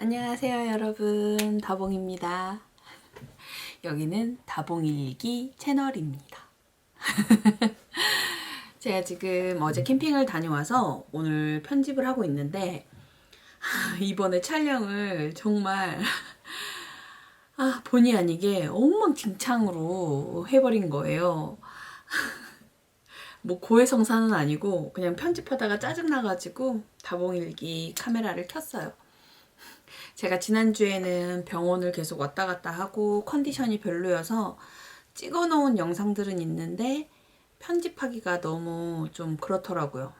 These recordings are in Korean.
안녕하세요 여러분, 다봉입니다. 여기는 다봉일기 채널입니다. 제가 지금 어제 캠핑을 다녀와서 오늘 편집을 하고 있는데 이번에 촬영을 정말 본의 아니게 엉망진창으로 해버린 거예요. 뭐 고해성사는 아니고 그냥 편집하다가 짜증나가지고 다봉일기 카메라를 켰어요. 제가 지난주에는 병원을 계속 왔다 갔다 하고 컨디션이 별로여서 찍어놓은 영상들은 있는데 편집하기가 너무 좀 그렇더라고요.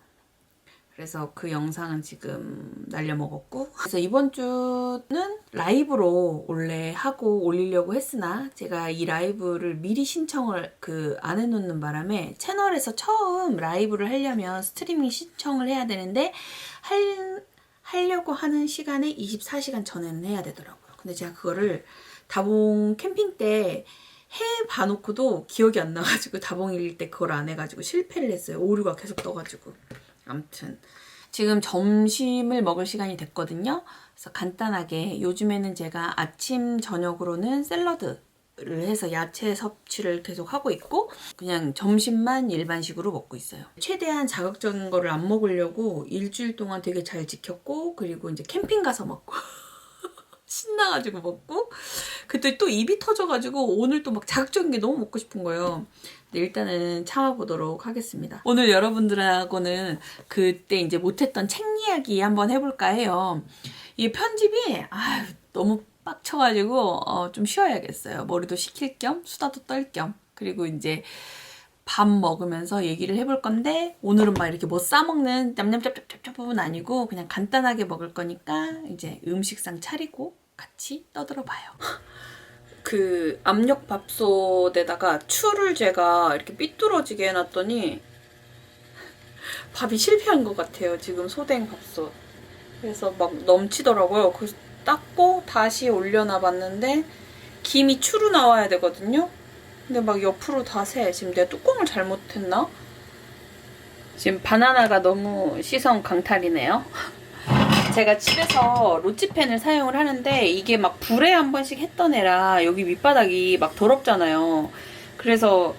그래서 그 영상은 지금 날려먹었고, 그래서 이번 주는 라이브로 원래 하고 올리려고 했으나 제가 이 라이브를 미리 신청을 안 해놓는 바람에 채널에서 처음 라이브를 하려면 스트리밍 신청을 해야 되는데 하려고 하는 시간에 24시간 전에는 해야 되더라고요. 근데 제가 그거를 다봉 캠핑 때 해봐놓고도 기억이 안 나가지고 다봉일 때 그걸 안 해가지고 실패를 했어요. 오류가 계속 떠가지고. 아무튼 지금 점심을 먹을 시간이 됐거든요. 그래서 간단하게 요즘에는 제가 아침 저녁으로는 샐러드를 해서 야채 섭취를 계속 하고 있고 그냥 점심만 일반식으로 먹고 있어요. 최대한 자극적인 거를 안 먹으려고 일주일 동안 되게 잘 지켰고, 그리고 이제 캠핑 가서 먹고 신나가지고 먹고, 그때 또 입이 터져가지고 오늘 또 막 자극적인 게 너무 먹고 싶은 거예요. 근데 일단은 참아보도록 하겠습니다. 오늘 여러분들하고는 그때 이제 못했던 책 이야기 한번 해볼까 해요. 이 편집이 너무 빡쳐가지고 좀 쉬어야겠어요. 머리도 식힐 겸 수다도 떨 겸. 그리고 이제 밥 먹으면서 얘기를 해볼 건데, 오늘은 막 이렇게 뭐 싸먹는 냠냠짭짭짭짭은 아니고 그냥 간단하게 먹을 거니까 이제 음식상 차리고 같이 떠들어 봐요. 그 압력밥솥에다가 추를 제가 이렇게 삐뚤어지게 해놨더니 밥이 실패한 것 같아요. 지금 소댕 밥솥. 그래서 막 넘치더라고요. 그래서 닦고 다시 올려놔 봤는데 김이 추로 나와야 되거든요. 근데 막 옆으로 다 새. 지금 내가 뚜껑을 잘못했나? 지금 바나나가 너무 시선 강탈이네요. 제가 집에서 로치팬을 사용을 하는데 이게 막 불에 한 번씩 했던 애라 여기 밑바닥이 막 더럽잖아요. 그래서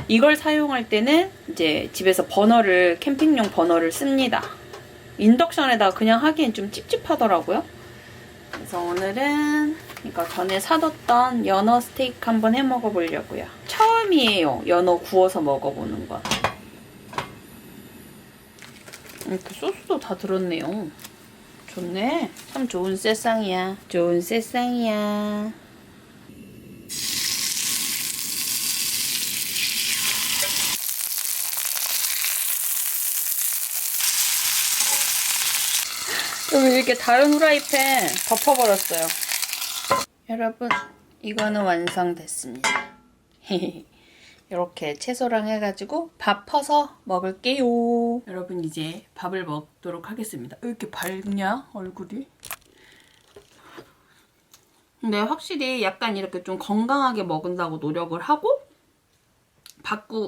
이걸 사용할 때는 이제 집에서 캠핑용 버너를 씁니다. 인덕션에다가 그냥 하기엔 좀 찝찝하더라고요. 그래서 오늘은 이거 전에 사뒀던 연어 스테이크 한번 해 먹어보려고요. 처음이에요. 연어 구워서 먹어보는 건. 이렇게 소스도 다 들었네요. 좋네. 참 좋은 세상이야. 좋은 세상이야. 여기 이렇게 다른 후라이팬 덮어버렸어요. 여러분, 이거는 완성됐습니다. 이렇게 채소랑 해가지고 밥 퍼서 먹을게요. 여러분, 이제 밥을 먹도록 하겠습니다. 왜 이렇게 밝냐, 얼굴이? 근데 확실히 약간 이렇게 좀 건강하게 먹는다고 노력을 하고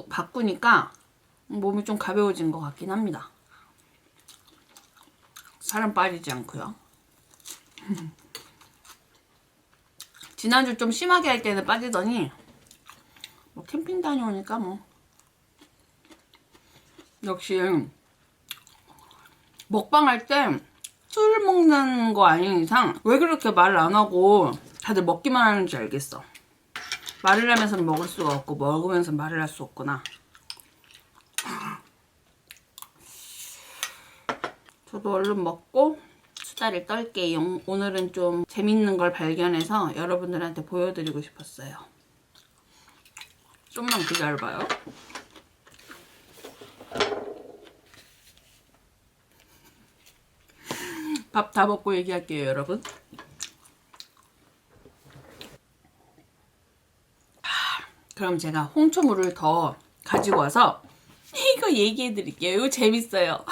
바꾸니까 몸이 좀 가벼워진 것 같긴 합니다. 살은 빠지지 않고요. 지난주 좀 심하게 할 때는 빠지더니 뭐 캠핑 다녀오니까 뭐 역시 먹방 할 때 술 먹는 거 아닌 이상 왜 그렇게 말을 안 하고 다들 먹기만 하는지 알겠어. 말을 하면서는 먹을 수가 없고 먹으면서 말을 할 수 없구나. 저도 얼른 먹고 수다를 떨게요. 오늘은 좀 재밌는 걸 발견해서 여러분들한테 보여드리고 싶었어요. 좀만 기다려봐요. 밥 다 먹고 얘기할게요, 여러분. 그럼 제가 홍초물을 더 가지고 와서 이거 얘기해드릴게요. 이거 재밌어요.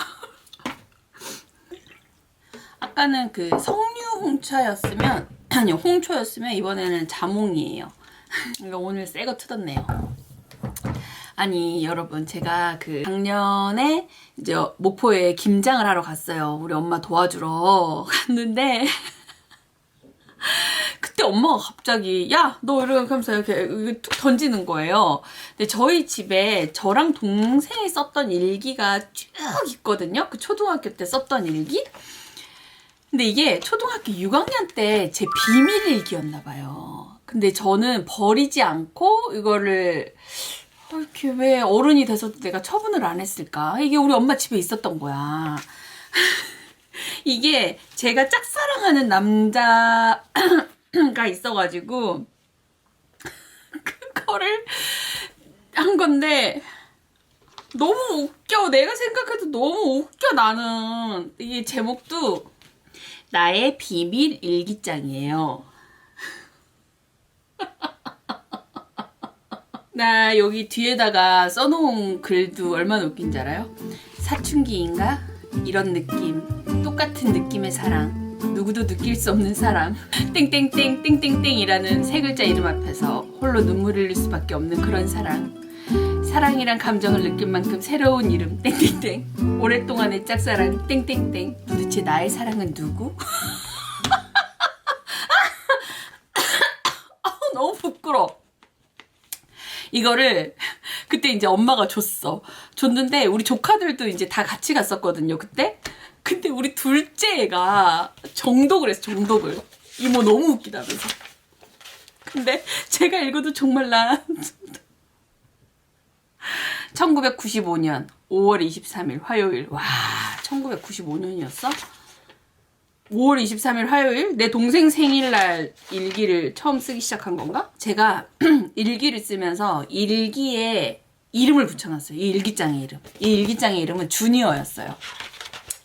아까는 그 석류 홍차였으면, 아니요, 홍초였으면 이번에는 자몽이에요. 이거 오늘 새거 뜯었네요. 아니 여러분, 제가 작년에 이제 목포에 김장을 하러 갔어요. 우리 엄마 도와주러 갔는데 그때 엄마가 갑자기 야 너 이렇게 하면서 이렇게 툭 던지는 거예요. 근데 저희 집에 저랑 동생이 썼던 일기가 쭉 있거든요. 그 초등학교 때 썼던 일기. 근데 이게 초등학교 6학년 때 제 비밀 일기였나 봐요. 근데 저는 버리지 않고 이거를 이렇게 왜 어른이 돼서도 내가 처분을 안 했을까? 이게 우리 엄마 집에 있었던 거야. 이게 제가 짝사랑하는 남자가 있어가지고 그거를 한 건데 너무 웃겨. 내가 생각해도 너무 웃겨. 나는 이게 제목도 나의 비밀 일기장이에요. 나 여기 뒤에다가 써놓은 글도 얼마나 웃긴지 알아요? 사춘기인가? 이런 느낌, 똑같은 느낌의 사랑, 누구도 느낄 수 없는 사랑, 땡땡땡 땡땡땡이라는 세 글자 이름 앞에서 홀로 눈물 흘릴 수밖에 없는 그런 사랑. 사랑이란 감정을 느낄 만큼 새로운 이름 땡땡땡. 오랫동안의 짝사랑 땡땡땡. 도대체 나의 사랑은 누구? 너무 부끄러워. 이거를 그때 이제 엄마가 줬는데 우리 조카들도 이제 다 같이 갔었거든요 그때. 근데 우리 둘째 애가 정독을 했어. 정독을. 이모 너무 웃기다면서. 근데 제가 읽어도 정말 1995년 5월 23일 화요일. 와, 1995년이었어? 5월 23일 화요일? 내 동생 생일날 일기를 처음 쓰기 시작한 건가? 제가 일기를 쓰면서 일기에 이름을 붙여놨어요. 이 일기장의 이름. 이 일기장의 이름은 주니어였어요.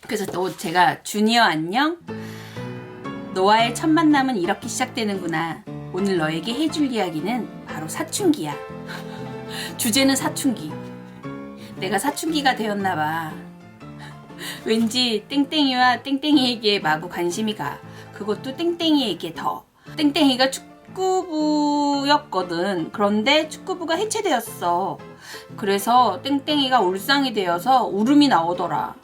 그래서 또 제가 주니어 안녕? 너와의 첫 만남은 이렇게 시작되는구나. 오늘 너에게 해줄 이야기는 바로 사춘기야. 주제는 사춘기. 내가 사춘기가 되었나봐. 왠지 땡땡이와 땡땡이에게 마구 관심이 가. 그것도 땡땡이에게 더. 땡땡이가 축구부였거든. 그런데 축구부가 해체되었어. 그래서 땡땡이가 울상이 되어서 울음이 나오더라.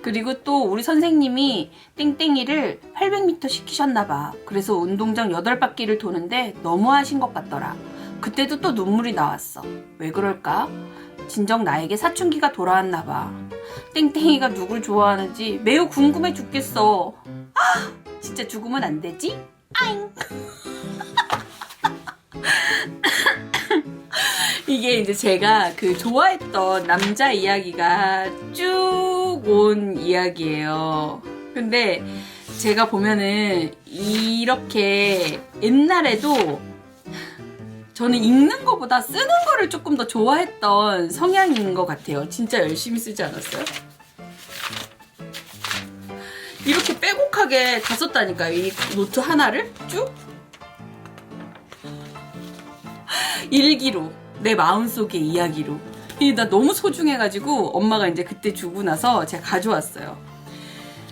그리고 또 우리 선생님이 땡땡이를 800m 시키셨나봐. 그래서 운동장 8바퀴를 도는데 너무 하신 것 같더라. 그때도 또 눈물이 나왔어. 왜 그럴까? 진정 나에게 사춘기가 돌아왔나봐. 땡땡이가 누굴 좋아하는지 매우 궁금해 죽겠어. 아, 진짜 죽으면 안 되지? 아잉. 이게 이제 제가 그 좋아했던 남자 이야기가 쭉 온 이야기예요. 근데 제가 보면은 이렇게 옛날에도 저는 읽는 것보다 쓰는 거를 조금 더 좋아했던 성향인 것 같아요. 진짜 열심히 쓰지 않았어요? 이렇게 빼곡하게 다 썼다니까요. 이 노트 하나를 쭉 일기로, 내 마음속의 이야기로. 이게 나 너무 소중해가지고 엄마가 이제 그때 주고 나서 제가 가져왔어요.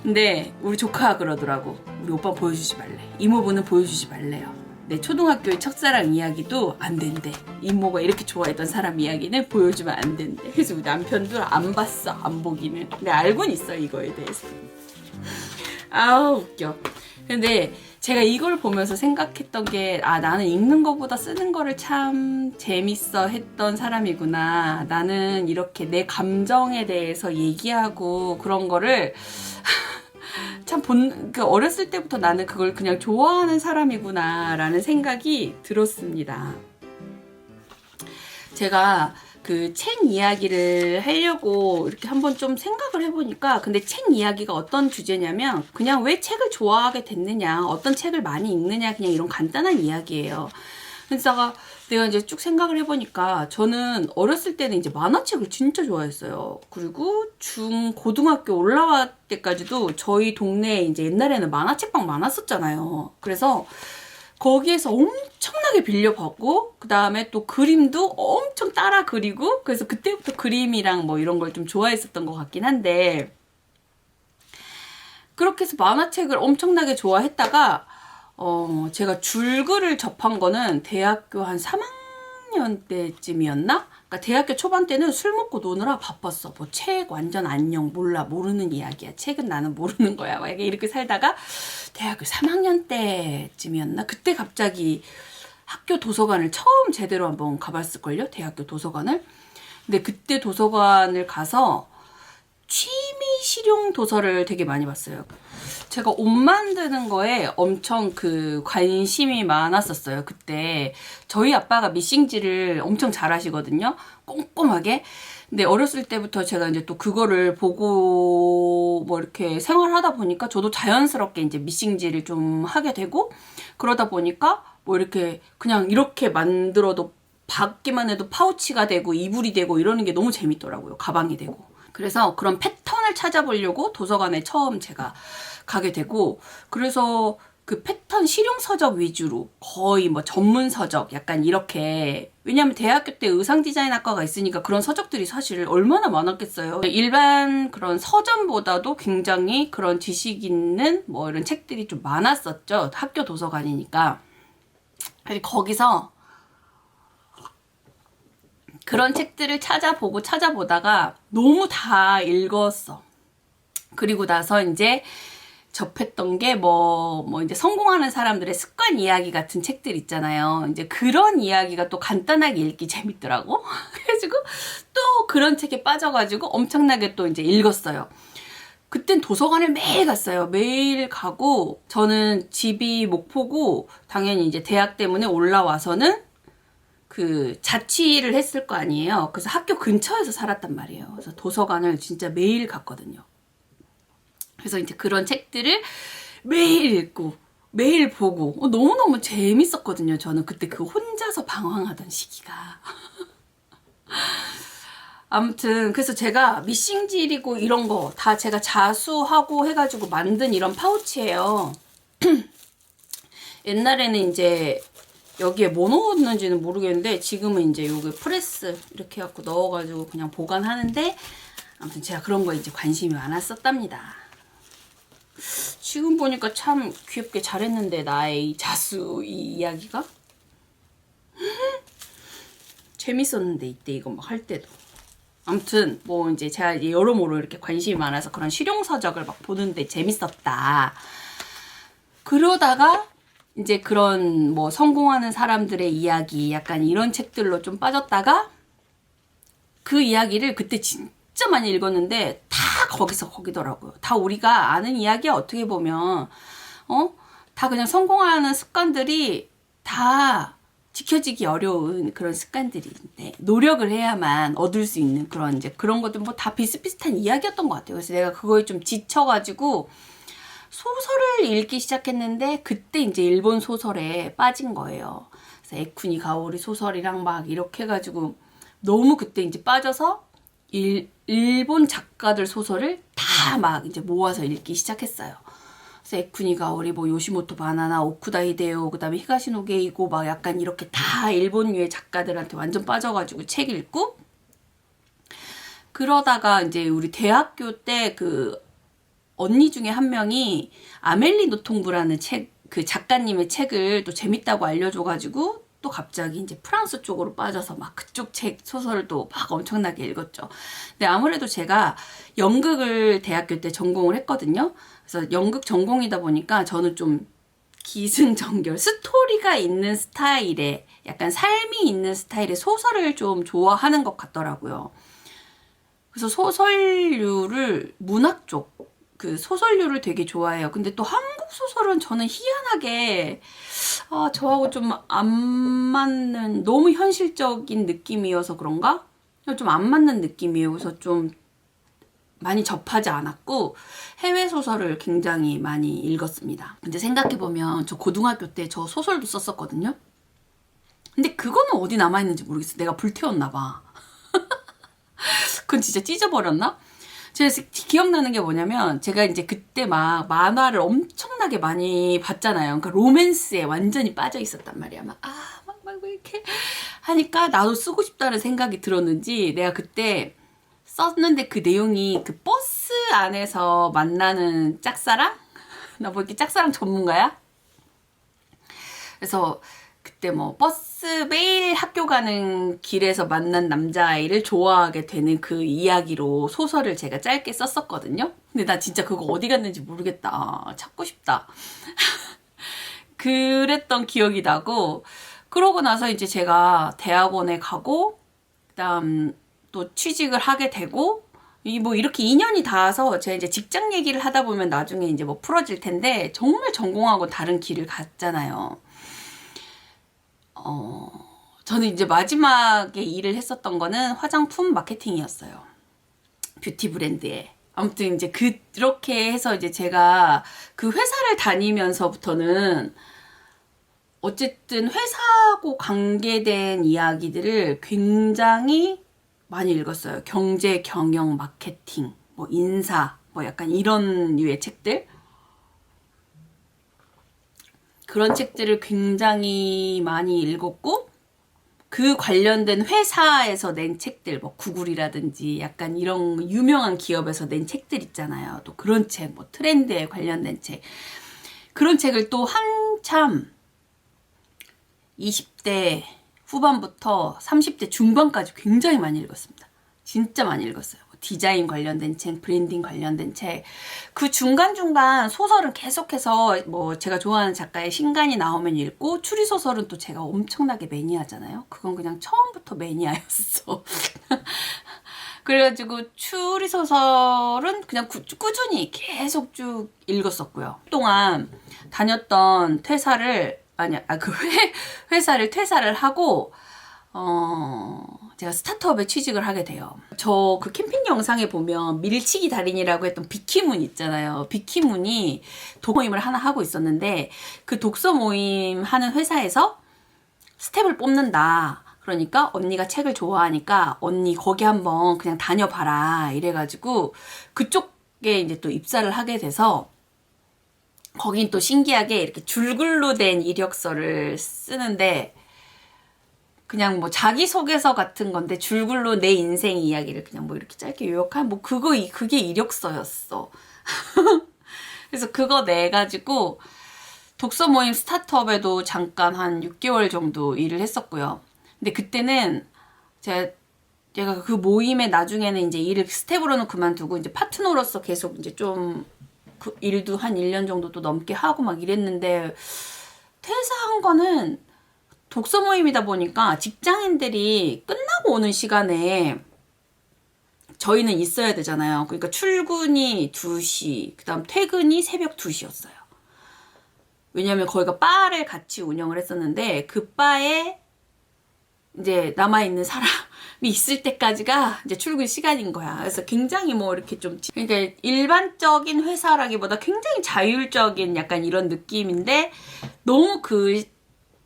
근데 우리 조카가 그러더라고. 우리 오빠 보여주지 말래. 이모부는 보여주지 말래요. 내 초등학교의 첫사랑 이야기도 안 된대. 이모가 이렇게 좋아했던 사람 이야기는 보여주면 안 된대. 그래서 우리 남편도 안 봤어. 안 보기는. 근데 알고는 있어 이거에 대해서. 아우 웃겨. 근데 제가 이걸 보면서 생각했던 게 나는 읽는 것보다 쓰는 거를 참 재밌어 했던 사람이구나. 나는 이렇게 내 감정에 대해서 얘기하고 그런 거를 참 어렸을 때부터 나는 그걸 그냥 좋아하는 사람이구나 라는 생각이 들었습니다. 제가 그 책 이야기를 하려고 이렇게 한번 좀 생각을 해보니까 근데 책 이야기가 어떤 주제냐면 그냥 왜 책을 좋아하게 됐느냐, 어떤 책을 많이 읽느냐, 그냥 이런 간단한 이야기예요. 그래서 내가 이제 쭉 생각을 해보니까 저는 어렸을 때는 이제 만화책을 진짜 좋아했어요. 그리고 고등학교 올라갈 때까지도 저희 동네에 이제 옛날에는 만화책방 많았었잖아요. 그래서 거기에서 엄청나게 빌려봤고 그 다음에 또 그림도 엄청 따라 그리고 그래서 그때부터 그림이랑 뭐 이런 걸 좀 좋아했었던 것 같긴 한데 그렇게 해서 만화책을 엄청나게 좋아했다가 제가 줄글을 접한 거는 대학교 한 3학년 3학년 때쯤이었나? 그러니까 대학교 초반 때는 술 먹고 노느라 바빴어. 뭐 책 완전 안녕, 몰라, 모르는 이야기야. 책은 나는 모르는 거야. 막 이렇게 살다가 대학교 3학년 때쯤이었나? 그때 갑자기 학교 도서관을 처음 제대로 한번 가봤을걸요? 대학교 도서관을. 근데 그때 도서관을 가서 취미 실용 도서를 되게 많이 봤어요. 제가 옷 만드는 거에 엄청 그 관심이 많았었어요. 그때 저희 아빠가 미싱질을 엄청 잘 하시거든요. 꼼꼼하게. 근데 어렸을 때부터 제가 이제 또 그거를 보고 뭐 이렇게 생활하다 보니까 저도 자연스럽게 이제 미싱질을 좀 하게 되고, 그러다 보니까 뭐 이렇게 그냥 이렇게 만들어도 받기만 해도 파우치가 되고 이불이 되고 이러는 게 너무 재밌더라고요. 가방이 되고. 그래서 그런 패턴을 찾아보려고 도서관에 처음 제가 가게 되고, 그래서 그 패턴 실용 서적 위주로 거의 뭐 전문 서적 약간 이렇게, 왜냐면 대학교 때 의상 디자인 학과가 있으니까 그런 서적들이 사실 얼마나 많았겠어요. 일반 그런 서점보다도 굉장히 그런 지식 있는 뭐 이런 책들이 좀 많았었죠. 학교 도서관이니까. 거기서 그런 책들을 찾아보다가 너무 다 읽었어. 그리고 나서 이제 접했던 게 이제 성공하는 사람들의 습관 이야기 같은 책들 있잖아요. 이제 그런 이야기가 또 간단하게 읽기 재밌더라고. 그래가지고 또 그런 책에 빠져가지고 엄청나게 또 이제 읽었어요. 그땐 도서관을 매일 갔어요. 매일 가고, 저는 집이 목포고, 당연히 이제 대학 때문에 올라와서는 그 자취를 했을 거 아니에요. 그래서 학교 근처에서 살았단 말이에요. 그래서 도서관을 진짜 매일 갔거든요. 그래서 이제 그런 책들을 매일 읽고 매일 보고 너무너무 재밌었거든요. 저는 그때 그 혼자서 방황하던 시기가. 아무튼 그래서 제가 미싱질이고 이런 거 다 제가 자수하고 해가지고 만든 이런 파우치예요. 옛날에는 이제 여기에 뭐 넣었는지는 모르겠는데 지금은 이제 요게 프레스 이렇게 해갖고 넣어가지고 그냥 보관하는데, 아무튼 제가 그런 거에 이제 관심이 많았었답니다. 지금 보니까 참 귀엽게 잘했는데, 나의 이 자수 이 이야기가 재밌었는데 이때 이거 막 할 때도. 아무튼 뭐 이제 제가 이제 여러모로 이렇게 관심이 많아서 그런 실용서적을 막 보는데 재밌었다. 그러다가 이제 그런 뭐 성공하는 사람들의 이야기 약간 이런 책들로 좀 빠졌다가, 그 이야기를 그때 진짜 많이 읽었는데 다 거기더라고요. 다 우리가 아는 이야기야. 어떻게 보면 다 그냥 성공하는 습관들이 다 지켜지기 어려운 그런 습관들인데 노력을 해야만 얻을 수 있는 그런 이제 그런 것들 뭐 다 비슷비슷한 이야기였던 것 같아요. 그래서 내가 그거에 좀 지쳐가지고 소설을 읽기 시작했는데, 그때 이제 일본 소설에 빠진 거예요. 그래서 에쿠니 가오리 소설이랑 막 이렇게 해가지고 너무 그때 이제 빠져서 일본 작가들 소설을 다 막 이제 모아서 읽기 시작했어요. 그래서 에쿠니 가오리, 뭐 요시모토 바나나, 오쿠다 히데요, 그 다음에 히가시노 게이고 막 약간 이렇게 다 일본류의 작가들한테 완전 빠져가지고 책 읽고, 그러다가 이제 우리 대학교 때 그 언니 중에 한 명이 아멜리 노통부라는 그 작가님의 책을 또 재밌다고 알려줘가지고 또 갑자기 이제 프랑스 쪽으로 빠져서 막 그쪽 책 소설을 또 막 엄청나게 읽었죠. 근데 아무래도 제가 연극을 대학교 때 전공을 했거든요. 그래서 연극 전공이다 보니까 저는 좀 기승전결, 스토리가 있는 스타일의, 약간 삶이 있는 스타일의 소설을 좀 좋아하는 것 같더라고요. 그래서 소설류를, 문학 쪽 그 소설류를 되게 좋아해요. 근데 또 한국 소설은 저는 희한하게 저하고 좀 안 맞는, 너무 현실적인 느낌이어서 그런가? 좀 안 맞는 느낌이에요. 그래서 좀 많이 접하지 않았고 해외 소설을 굉장히 많이 읽었습니다. 근데 생각해보면 저 고등학교 때 저 소설도 썼었거든요. 근데 그거는 어디 남아있는지 모르겠어. 내가 불태웠나 봐. 그건 진짜 찢어버렸나? 제가 기억나는 게 뭐냐면, 제가 이제 그때 막 만화를 엄청나게 많이 봤잖아요. 그러니까 로맨스에 완전히 빠져 있었단 말이야. 막 이렇게 하니까 나도 쓰고 싶다는 생각이 들었는지, 내가 그때 썼는데 그 내용이 그 버스 안에서 만나는 짝사랑? 나 뭐 이렇게 짝사랑 전문가야? 그래서 그때 뭐 버스 매일 학교 가는 길에서 만난 남자아이를 좋아하게 되는 그 이야기로 소설을 제가 짧게 썼었거든요. 근데 나 진짜 그거 어디 갔는지 모르겠다. 찾고 싶다. 그랬던 기억이 나고, 그러고 나서 이제 제가 대학원에 가고, 그다음 또 취직을 하게 되고, 뭐 이렇게 인연이 닿아서 제가 이제 직장 얘기를 하다 보면 나중에 이제 뭐 풀어질 텐데, 정말 전공하고 다른 길을 갔잖아요. 저는 이제 마지막에 일을 했었던 거는 화장품 마케팅이었어요. 뷰티 브랜드에. 아무튼 이제 그렇게 해서 이제 제가 그 회사를 다니면서부터는 어쨌든 회사하고 관계된 이야기들을 굉장히 많이 읽었어요. 경제, 경영, 마케팅, 뭐 인사, 뭐 약간 이런 류의 책들. 그런 책들을 굉장히 많이 읽었고, 그 관련된 회사에서 낸 책들, 뭐 구글이라든지 약간 이런 유명한 기업에서 낸 책들 있잖아요. 또 그런 책, 뭐 트렌드에 관련된 책. 그런 책을 또 한참 20대 후반부터 30대 중반까지 굉장히 많이 읽었습니다. 진짜 많이 읽었어요. 디자인 관련된 책, 브랜딩 관련된 책. 그 중간중간 소설은 계속해서 뭐 제가 좋아하는 작가의 신간이 나오면 읽고, 추리소설은 또 제가 엄청나게 매니아잖아요. 그건 그냥 처음부터 매니아였어. 그래가지고 추리소설은 그냥 꾸준히 계속 쭉 읽었었고요. 그동안 다녔던 회사를 퇴사를 하고, 제가 스타트업에 취직을 하게 돼요. 저 그 캠핑 영상에 보면 밀치기 달인이라고 했던 비키문 있잖아요. 비키문이 독서 모임을 하나 하고 있었는데, 그 독서 모임 하는 회사에서 스텝을 뽑는다. 그러니까 언니가 책을 좋아하니까 언니 거기 한번 그냥 다녀봐라. 이래가지고 그쪽에 이제 또 입사를 하게 돼서, 거긴 또 신기하게 이렇게 줄글로 된 이력서를 쓰는데, 그냥 뭐 자기소개서 같은 건데 줄글로 내 인생 이야기를 그냥 뭐 이렇게 짧게 요약한 뭐 그게 이력서였어. 그래서 그거 내가지고 독서 모임 스타트업에도 잠깐 한 6개월 정도 일을 했었고요. 근데 그때는 제가 그 모임에 나중에는 이제 일을 스텝으로는 그만두고 이제 파트너로서 계속 이제 좀 그 일도 한 1년 정도 또 넘게 하고 막 이랬는데, 퇴사한 거는 독서 모임이다 보니까 직장인들이 끝나고 오는 시간에 저희는 있어야 되잖아요. 그러니까 출근이 2시, 그 다음 퇴근이 새벽 2시였어요. 왜냐면 거기가 바를 같이 운영을 했었는데, 그 바에 이제 남아있는 사람이 있을 때까지가 이제 출근 시간인 거야. 그래서 굉장히 뭐 이렇게 좀, 그러니까 일반적인 회사라기보다 굉장히 자율적인 약간 이런 느낌인데, 너무 그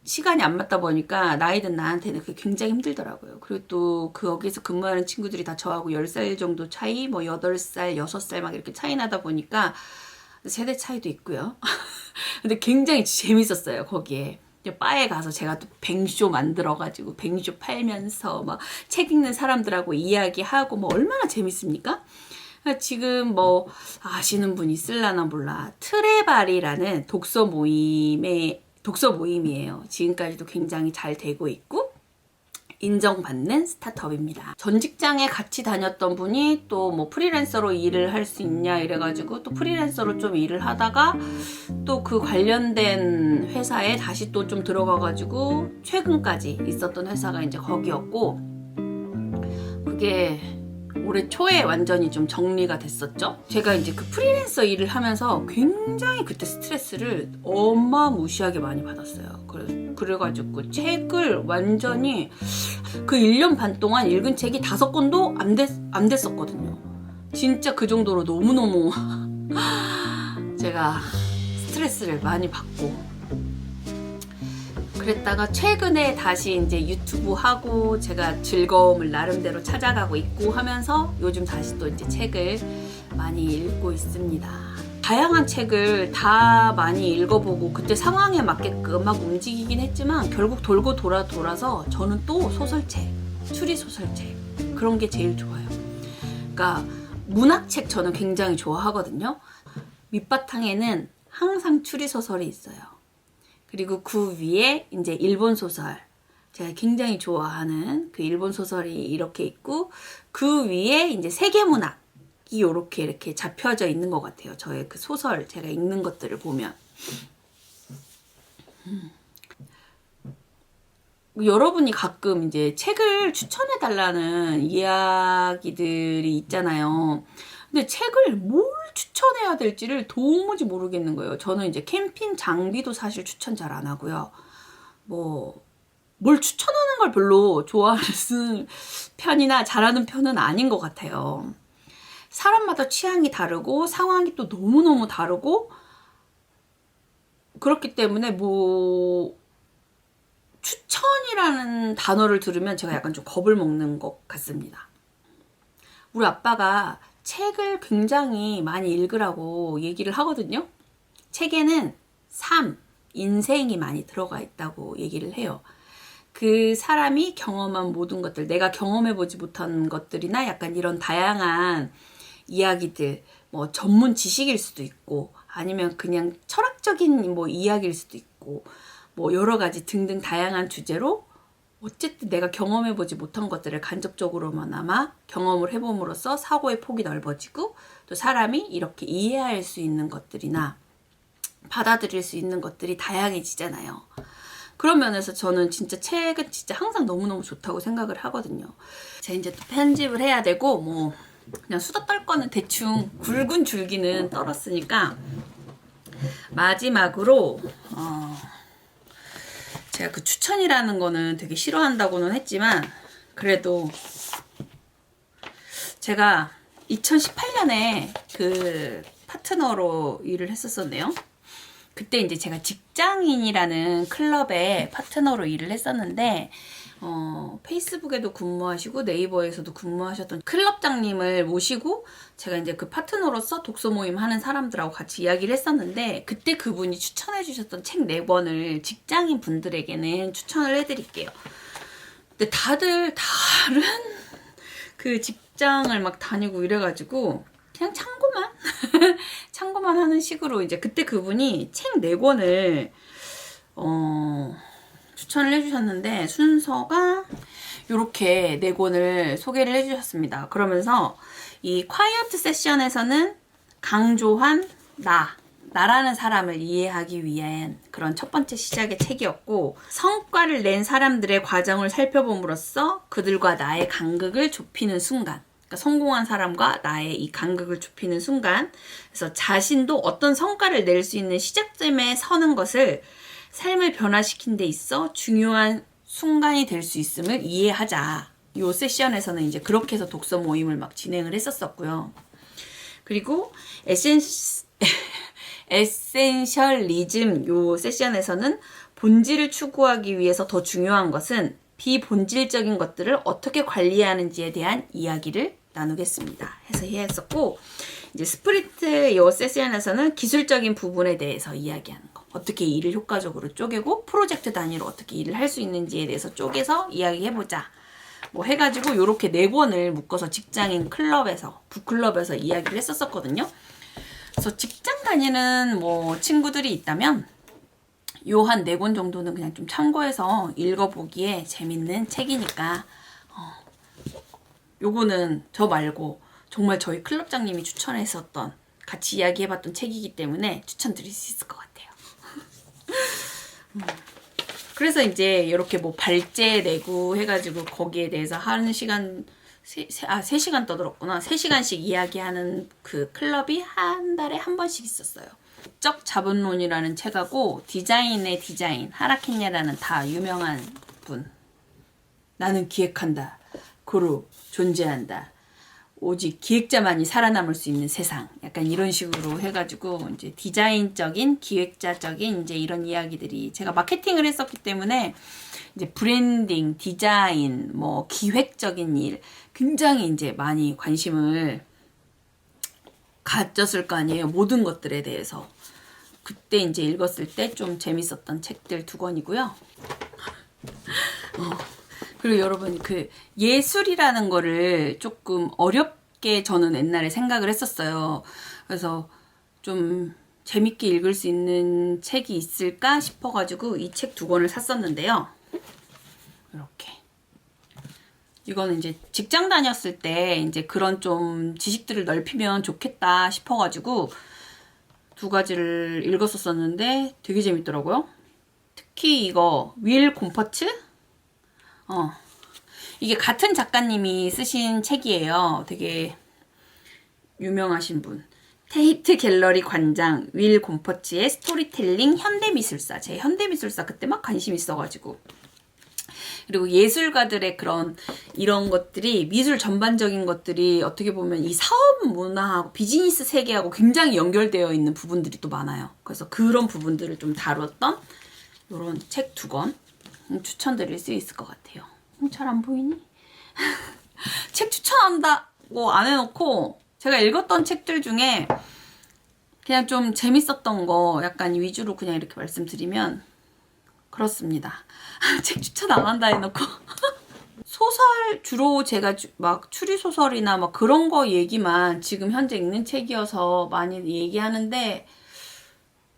시간이 안 맞다 보니까 나이 든 나한테는 그게 굉장히 힘들더라고요. 그리고 또 거기서 근무하는 친구들이 다 저하고 10살 정도 차이, 뭐 8살, 6살 막 이렇게 차이 나다 보니까 세대 차이도 있고요. 근데 굉장히 재밌었어요, 거기에. 바에 가서 제가 또 뱅쇼 만들어가지고 뱅쇼 팔면서 막 책 읽는 사람들하고 이야기하고 뭐 얼마나 재밌습니까? 지금 뭐 아시는 분 있을라나 몰라. 트레발이라는 독서 모임이에요. 지금까지도 굉장히 잘 되고 있고 인정받는 스타트업입니다. 전 직장에 같이 다녔던 분이 또 뭐 프리랜서로 일을 할 수 있냐 이래가지고 또 프리랜서로 좀 일을 하다가 또 그 관련된 회사에 다시 또 좀 들어가가지고 최근까지 있었던 회사가 이제 거기였고, 그게 올해 초에 완전히 좀 정리가 됐었죠. 제가 이제 그 프리랜서 일을 하면서 굉장히 그때 스트레스를 어마무시하게 많이 받았어요. 그래가지고 책을 완전히 그 1년 반 동안 읽은 책이 5권도 안 됐었거든요. 진짜 그 정도로 너무너무 제가 스트레스를 많이 받고, 그랬다가 최근에 다시 이제 유튜브 하고 제가 즐거움을 나름대로 찾아가고 있고 하면서 요즘 다시 또 이제 책을 많이 읽고 있습니다. 다양한 책을 다 많이 읽어보고 그때 상황에 맞게끔 막 움직이긴 했지만, 결국 돌고 돌아서 저는 또 소설책, 추리소설책 그런 게 제일 좋아요. 그러니까 문학책 저는 굉장히 좋아하거든요. 밑바탕에는 항상 추리소설이 있어요. 그리고 그 위에 이제 일본 소설, 제가 굉장히 좋아하는 그 일본 소설이 이렇게 있고, 그 위에 이제 세계문학이 이렇게 잡혀져 있는 것 같아요. 저의 그 소설, 제가 읽는 것들을 보면. 여러분이 가끔 이제 책을 추천해 달라는 이야기들이 있잖아요. 근데 책을 뭘 추천해야 될지를 도무지 모르겠는 거예요. 저는 이제 캠핑 장비도 사실 추천 잘 안 하고요. 뭘 추천하는 걸 별로 좋아하는 편이나 잘하는 편은 아닌 것 같아요. 사람마다 취향이 다르고 상황이 또 너무너무 다르고, 그렇기 때문에 추천이라는 단어를 들으면 제가 약간 좀 겁을 먹는 것 같습니다. 우리 아빠가 책을 굉장히 많이 읽으라고 얘기를 하거든요. 책에는 삶, 인생이 많이 들어가 있다고 얘기를 해요. 그 사람이 경험한 모든 것들, 내가 경험해보지 못한 것들이나 약간 이런 다양한 이야기들, 전문 지식일 수도 있고, 아니면 그냥 철학적인 이야기일 수도 있고, 여러 가지 등등 다양한 주제로 어쨌든 내가 경험해보지 못한 것들을 간접적으로나마 경험을 해봄으로써 사고의 폭이 넓어지고, 또 사람이 이렇게 이해할 수 있는 것들이나 받아들일 수 있는 것들이 다양해지잖아요. 그런 면에서 저는 진짜 책은 진짜 항상 너무너무 좋다고 생각을 하거든요. 제가 이제 또 편집을 해야 되고, 그냥 수다 떨 거는 대충 굵은 줄기는 떨었으니까, 마지막으로 제가 그 추천이라는 거는 되게 싫어한다고는 했지만, 그래도 제가 2018년에 그 파트너로 일을 했었었네요. 그때 이제 제가 직장인이라는 클럽에 파트너로 일을 했었는데, 페이스북에도 근무하시고 네이버에서도 근무하셨던 클럽장님을 모시고 제가 이제 그 파트너로서 독서 모임 하는 사람들하고 같이 이야기를 했었는데, 그때 그분이 추천해 주셨던 책 4권을 직장인 분들에게는 추천을 해드릴게요. 근데 다들 다른 그 직장을 막 다니고 이래가지고 그냥 참고만 하는 식으로 이제 그때 그분이 책 4권을 추천을 해주셨는데, 순서가 이렇게 4권을 소개를 해주셨습니다. 그러면서 이 콰이어트 세션에서는 강조한 나라는 사람을 이해하기 위한 그런 첫 번째 시작의 책이었고, 성과를 낸 사람들의 과정을 살펴봄으로써 그들과 나의 간극을 좁히는 순간, 그러니까 성공한 사람과 나의 이 간극을 좁히는 순간, 그래서 자신도 어떤 성과를 낼 수 있는 시작점에 서는 것을 삶을 변화시킨 데 있어 중요한 순간이 될 수 있음을 이해하자. 요 세션에서는 이제 그렇게 해서 독서 모임을 막 진행을 했었었고요. 그리고 에센셜리즘 요 세션에서는 본질을 추구하기 위해서 더 중요한 것은 비본질적인 것들을 어떻게 관리하는지에 대한 이야기를 나누겠습니다 해서 했었고, 이제 스프리트 요 세션에서는 기술적인 부분에 대해서 이야기하는 거, 어떻게 일을 효과적으로 쪼개고 프로젝트 단위로 어떻게 일을 할 수 있는지에 대해서 쪼개서 이야기해보자 해가지고 요렇게 4권을 묶어서 직장인 클럽에서, 북클럽에서 이야기를 했었거든요. 그래서 직장 다니는 친구들이 있다면 요 한 4권 정도는 그냥 좀 참고해서 읽어보기에 재밌는 책이니까, 요거는 저 말고 정말 저희 클럽장님이 추천했었던, 같이 이야기해봤던 책이기 때문에 추천드릴 수 있을 것 같아요. 그래서 이제 이렇게 발제 내고 해가지고 거기에 대해서 1시간, 3시간 떠들었구나. 3시간씩 이야기하는 그 클럽이 한 달에 한 번씩 있었어요. 적 자본론이라는 책하고 디자인의 디자인, 하라키냐라는 다 유명한 분. 나는 기획한다. 고루 존재한다. 오직 기획자만이 살아남을 수 있는 세상. 약간 이런 식으로 해가지고 이제 디자인적인, 기획자적인 이제 이런 이야기들이, 제가 마케팅을 했었기 때문에 이제 브랜딩, 디자인, 기획적인 일 굉장히 이제 많이 관심을 가졌을 거 아니에요. 모든 것들에 대해서. 그때 이제 읽었을 때 좀 재밌었던 책들 2권이고요. 그리고 여러분, 그 예술이라는 거를 조금 어렵게 저는 옛날에 생각을 했었어요. 그래서 좀 재밌게 읽을 수 있는 책이 있을까 싶어가지고 이 책 2권을 샀었는데요. 이렇게. 이거는 이제 직장 다녔을 때 이제 그런 좀 지식들을 넓히면 좋겠다 싶어가지고 2가지를 읽었었는데 되게 재밌더라고요. 특히 이거 윌 곰퍼츠? 이게 같은 작가님이 쓰신 책이에요. 되게 유명하신 분. 테이트 갤러리 관장 윌 곰퍼츠의 스토리텔링 현대미술사. 제 현대미술사 그때 막 관심 있어가지고. 그리고 예술가들의 그런 이런 것들이 미술 전반적인 것들이 어떻게 보면 이 사업 문화하고 비즈니스 세계하고 굉장히 연결되어 있는 부분들이 또 많아요. 그래서 그런 부분들을 좀 다뤘던 이런 책 2권 추천드릴 수 있을 것 같아요. 잘 안 보이니? 책 추천한다고 안 해놓고 제가 읽었던 책들 중에 그냥 좀 재밌었던 거 약간 위주로 그냥 이렇게 말씀드리면 그렇습니다. 책 추천 안 한다 해놓고 소설 주로 제가 막 추리소설이나 막 그런 거 얘기만 지금 현재 읽는 책이어서 많이 얘기하는데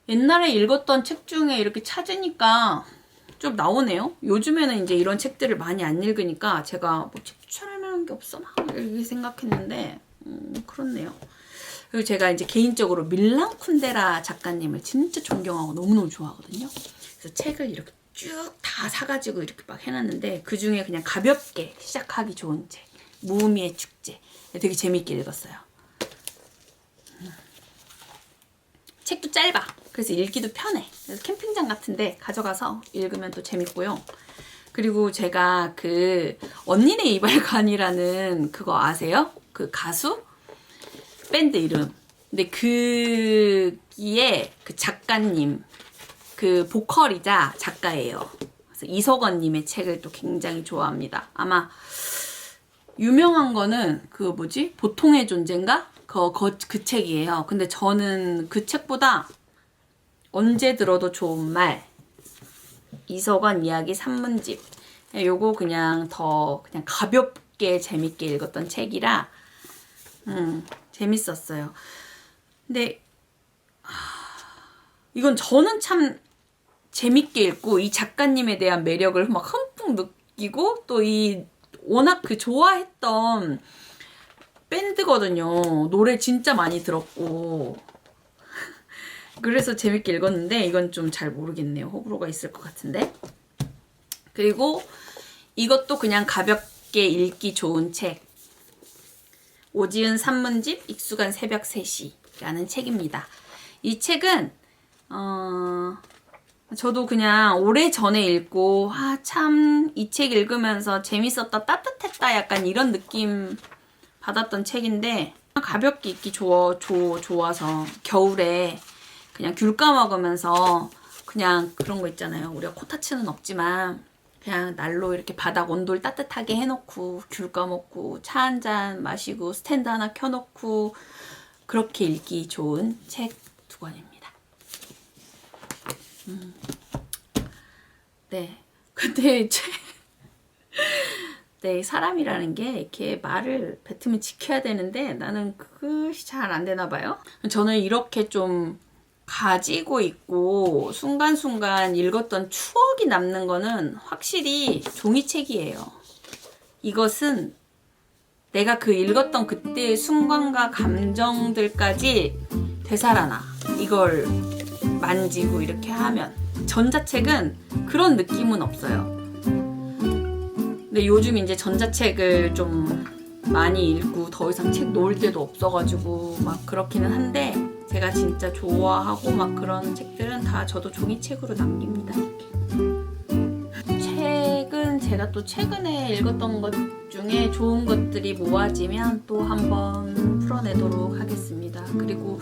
옛날에 읽었던 책 중에 이렇게 찾으니까 좀 나오네요. 요즘에는 이제 이런 책들을 많이 안 읽으니까 제가 뭐 책 추천할 만한 게 없어 막 이렇게 생각했는데 그렇네요. 그리고 제가 이제 개인적으로 밀란 쿤데라 작가님을 진짜 존경하고 너무너무 좋아하거든요. 그래서 책을 이렇게 쭉 다 사가지고 이렇게 막 해놨는데 그 중에 그냥 가볍게 시작하기 좋은 책 무의미의 축제 되게 재밌게 읽었어요. 책도 짧아. 그래서 읽기도 편해. 그래서 캠핑장 같은데 가져가서 읽으면 또 재밌고요. 그리고 제가 그 언니네 이발관이라는 그거 아세요? 그 가수? 밴드 이름. 근데 그기에 그 작가님 그 보컬이자 작가예요. 그래서 이석원님의 책을 또 굉장히 좋아합니다. 아마 유명한 거는 그 뭐지? 보통의 존재인가? 그 책이에요. 근데 저는 그 책보다 언제 들어도 좋은 말 이석원 이야기 산문집 요거 그냥 더 그냥 가볍게 재밌게 읽었던 책이라 재밌었어요. 근데 이건 저는 참 재밌게 읽고 이 작가님에 대한 매력을 막 흠뻑 느끼고 또 이 워낙 그 좋아했던 밴드거든요. 노래 진짜 많이 들었고 그래서 재밌게 읽었는데 이건 좀 잘 모르겠네요. 호불호가 있을 것 같은데. 그리고 이것도 그냥 가볍게 읽기 좋은 책 오지은 산문집 익숙한 새벽 3시라는 책입니다. 이 책은 저도 그냥 오래전에 읽고 참 이 책 읽으면서 재밌었다 따뜻했다 약간 이런 느낌 받았던 책인데 가볍게 읽기 좋아서 겨울에 그냥 귤 까먹으면서 그냥 그런 거 있잖아요. 우리가 코타츠는 없지만 그냥 날로 이렇게 바닥 온돌 따뜻하게 해놓고 귤 까먹고 차 한 잔 마시고 스탠드 하나 켜놓고 그렇게 읽기 좋은 책 2권입니다. 네. 근데 네, 사람이라는 게 이렇게 말을 뱉으면 지켜야 되는데 나는 그것이 잘 안 되나 봐요. 저는 이렇게 좀 가지고 있고 순간순간 읽었던 추억이 남는 거는 확실히 종이책이에요. 이것은 내가 그 읽었던 그때의 순간과 감정들까지 되살아나. 이걸 만지고 이렇게 하면. 전자책은 그런 느낌은 없어요. 근데 요즘 이제 전자책을 좀 많이 읽고 더 이상 책 놓을 데도 없어가지고 막 그렇기는 한데 제가 진짜 좋아하고 막 그런 책들은 다 저도 종이책으로 남깁니다. 책은 제가 또 최근에 읽었던 것 중에 좋은 것들이 모아지면 또 한번 풀어내도록 하겠습니다. 그리고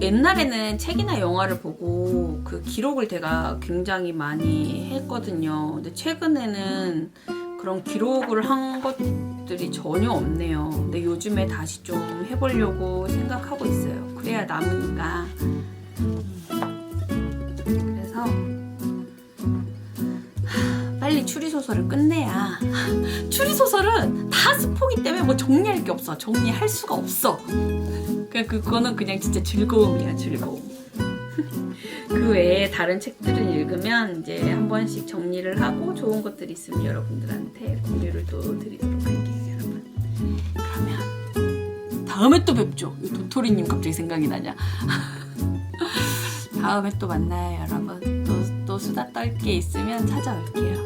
옛날에는 책이나 영화를 보고 그 기록을 제가 굉장히 많이 했거든요. 근데 최근에는 그런 기록을 한 것들이 전혀 없네요. 근데 요즘에 다시 좀 해보려고 생각하고 있어요. 그래야 남으니까. 그래서 빨리 추리소설을 끝내야. 추리소설은 다 스포기 때문에 뭐 정리할 게 없어. 정리할 수가 없어. 그거는 그냥 진짜 즐거움이야, 즐거움. 그 외에 다른 책들은 읽으면 이제 한 번씩 정리를 하고 좋은 것들이 있으면 여러분들한테 공유를 또 드리도록 할게요, 여러분. 그러면 다음에 또 뵙죠. 도토리님 갑자기 생각이 나냐? 다음에 또 만나요, 여러분. 또 수다 떨 게 있으면 찾아올게요.